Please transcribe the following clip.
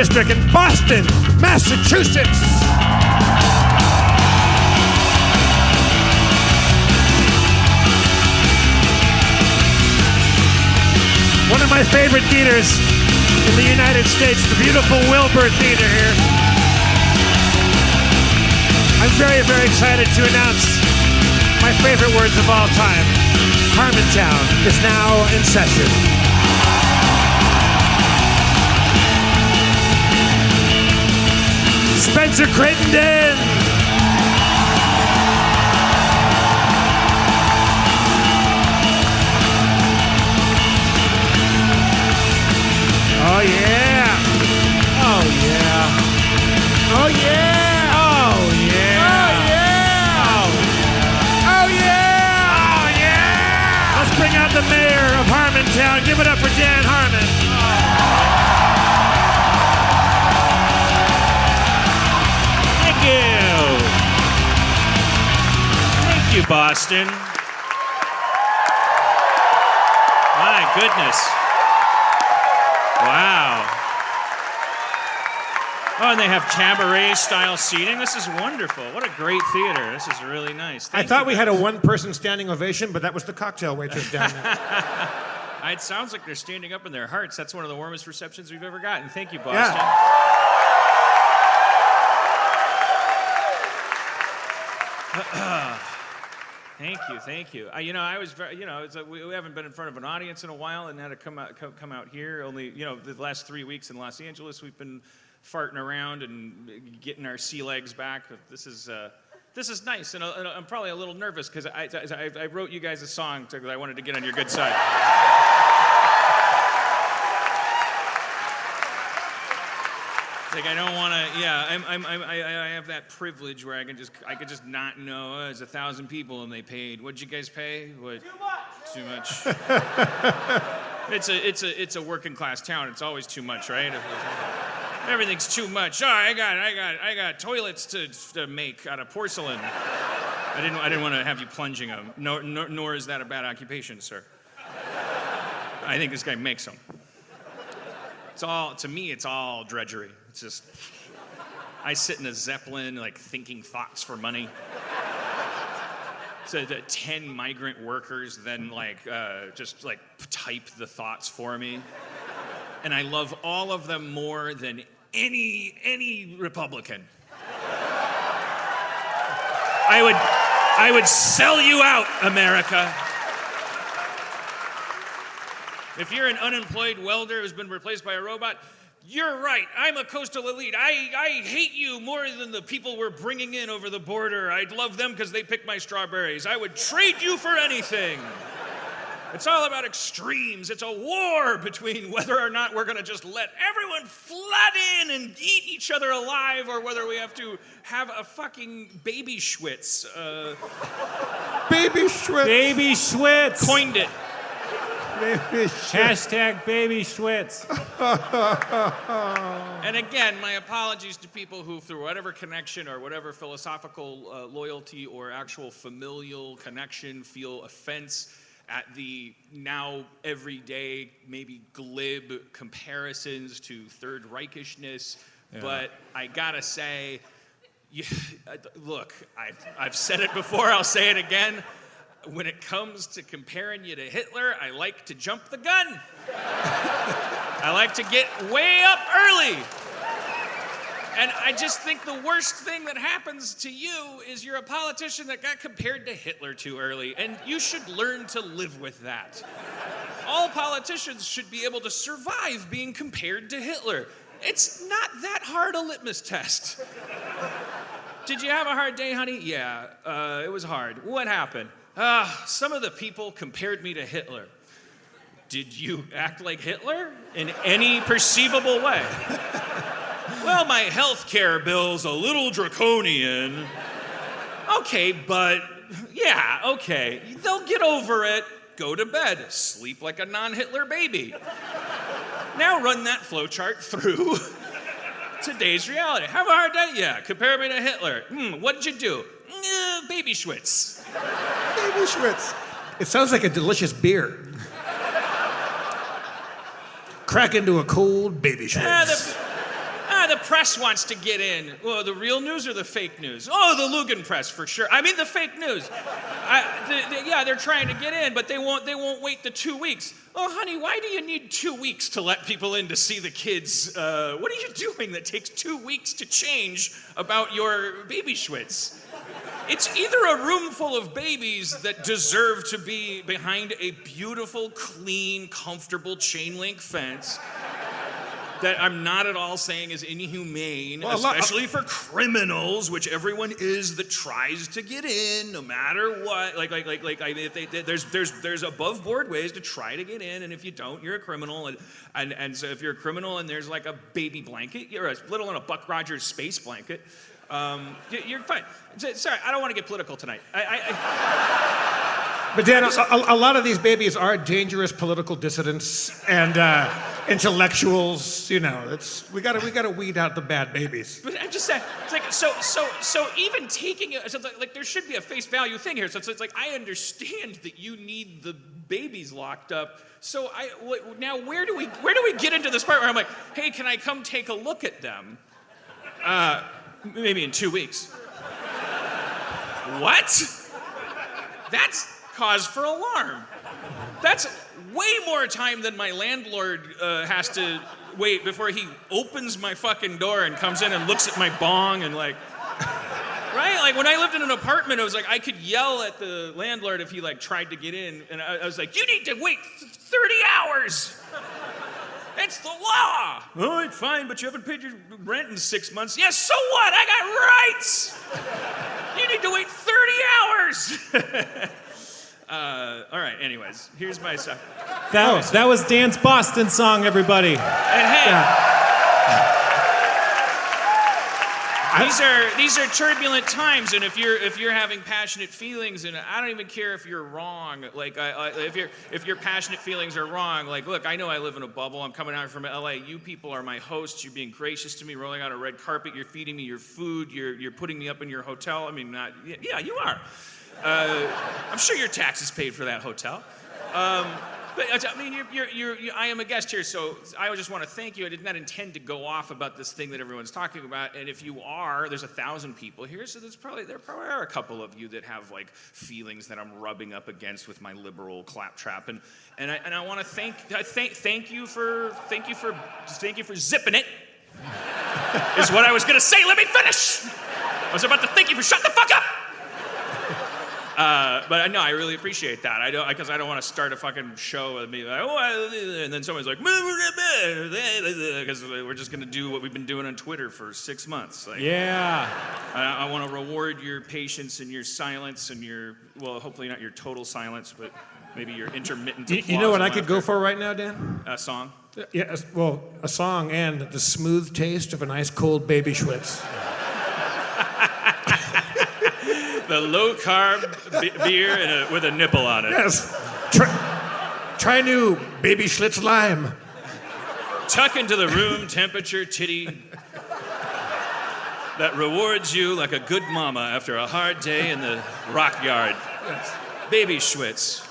District in Boston, Massachusetts. One of my favorite theaters in the United States, the beautiful Wilbur Theater here. I'm very, very excited to announce my favorite words of all time. Harmontown is now in session. Spencer Crittenden. Oh yeah. Oh yeah. Oh yeah. Oh yeah. Oh yeah. Oh yeah. Oh yeah. Let's bring out the mayor of Harmontown. Give it up for Dan Harmon. Thank you, Boston. My goodness. Wow. Oh, and they have cabaret-style seating. This is wonderful. What a great theater. This is really nice. I thought we had a one-person standing ovation, but that was the cocktail waitress down there. It sounds like they're standing up in their hearts. That's one of the warmest receptions we've ever gotten. Thank you, Boston. Yeah. Thank you. I was very, it's we haven't been in front of an audience in a while, and had to come out here. Only, the last 3 weeks in Los Angeles, we've been farting around and getting our sea legs back. But this is nice, and I'm probably a little nervous because I wrote you guys a song because I wanted to get on your good side. Like I don't want to. Yeah, I have that privilege where I could just not know. There's 1,000 people and they paid. What'd you guys pay? What? Too much. It's a working class town. It's always too much, right? Everything's too much. Oh, I got toilets to make out of porcelain. I didn't want to have you plunging them. Nor is that a bad occupation, sir. I think this guy makes them. To me, it's all drudgery. It's just, I sit in a Zeppelin, like thinking thoughts for money. So the 10 migrant workers then just type the thoughts for me. And I love all of them more than any Republican. I would sell you out, America. If you're an unemployed welder who's been replaced by a robot, you're right. I'm a coastal elite. I hate you more than the people we're bringing in over the border. I'd love them because they pick my strawberries. I would trade you for anything. It's all about extremes. It's a war between whether or not we're going to just let everyone flood in and eat each other alive, or whether we have to have a fucking Babyschwitz. Babyschwitz. Babyschwitz. Coined it. Hashtag Babyschwitz. And again, my apologies to people who, through whatever connection or whatever philosophical loyalty or actual familial connection, feel offense at the now everyday, maybe glib comparisons to Third Reichishness. Yeah. But I gotta say, look, I've said it before, I'll say it again. When it comes to comparing you to Hitler, I like to jump the gun. I like to get way up early. And I just think the worst thing that happens to you is you're a politician that got compared to Hitler too early, and you should learn to live with that. All politicians should be able to survive being compared to Hitler. It's not that hard a litmus test. Did you have a hard day, honey? Yeah, it was hard. What happened? Some of the people compared me to Hitler. Did you act like Hitler in any perceivable way? Well, my health care bill's a little draconian. Okay, but yeah, okay. They'll get over it. Go to bed. Sleep like a non-Hitler baby. Now run that flowchart through today's reality. Have a hard day? Yeah. Compare me to Hitler. What did you do? Babyschwitz. Babyschwitz. It sounds like a delicious beer. Crack into a cold Babyschwitz. Yeah, the press wants to get in. Well, the real news or the fake news? Oh, the Lugan press for sure. I mean, the fake news. Yeah, they're trying to get in, but they won't wait the 2 weeks. Oh, honey, why do you need 2 weeks to let people in to see the kids? What are you doing that takes 2 weeks to change about your Babyschwitz? It's either a room full of babies that deserve to be behind a beautiful, clean, comfortable chain link fence that I'm not at all saying is inhumane, especially for criminals, which everyone is that tries to get in, no matter what. There's above board ways to try to get in, and if you don't, you're a criminal. And so if you're a criminal and there's like a baby blanket, you're let alone a Buck Rogers space blanket, you're fine. Sorry, I don't want to get political tonight. But Dan, a lot of these babies are dangerous political dissidents and intellectuals. You know, we gotta weed out the bad babies. But I'm just saying, it's like so even taking it, so like there should be a face value thing here. So it's like I understand that you need the babies locked up. So now where do we get into this part where I'm like, hey, can I come take a look at them? Maybe in 2 weeks. What? That's cause for alarm. That's way more time than my landlord has to wait before he opens my fucking door and comes in and looks at my bong and like, right? Like when I lived in an apartment, it was like I could yell at the landlord if he like tried to get in, and I was like, you need to wait 30 hours. It's the law. All right, fine, but you haven't paid your rent in 6 months. Yes, so what? I got rights. You need to wait 30 hours. All right, anyways, here's my stuff. That was Dan's Boston song, everybody. And hey, these are turbulent times, and if you're having passionate feelings, and I don't even care if you're wrong, like if your passionate feelings are wrong, like look, I know I live in a bubble. I'm coming out from LA. You people are my hosts. You're being gracious to me, rolling out a red carpet. You're feeding me your food. You're putting me up in your hotel. I mean, yeah, you are. I'm sure your taxes paid for that hotel. But I mean, I am a guest here, so I just want to thank you. I did not intend to go off about this thing that everyone's talking about, and if you are, there's 1,000 people here, so there probably are a couple of you that have like feelings that I'm rubbing up against with my liberal claptrap, and I want to thank you for zipping it. Is what I was gonna say. Let me finish. I was about to thank you for shut the fuck up. But no, I really appreciate that. Because I don't want to start a fucking show with me like, and then someone's like, because we're just gonna do what we've been doing on Twitter for 6 months. Like, Yeah. I want to reward your patience and your silence and hopefully not your total silence, but maybe your intermittent. You know what I could go for right now, Dan? A song. Yeah, well, a song and the smooth taste of an ice cold Babyschwitz. The low-carb beer with a nipple on it. Yes. Try new Babyschwitz lime. Tuck into the room temperature titty that rewards you like a good mama after a hard day in the rock yard. Yes. Babyschwitz.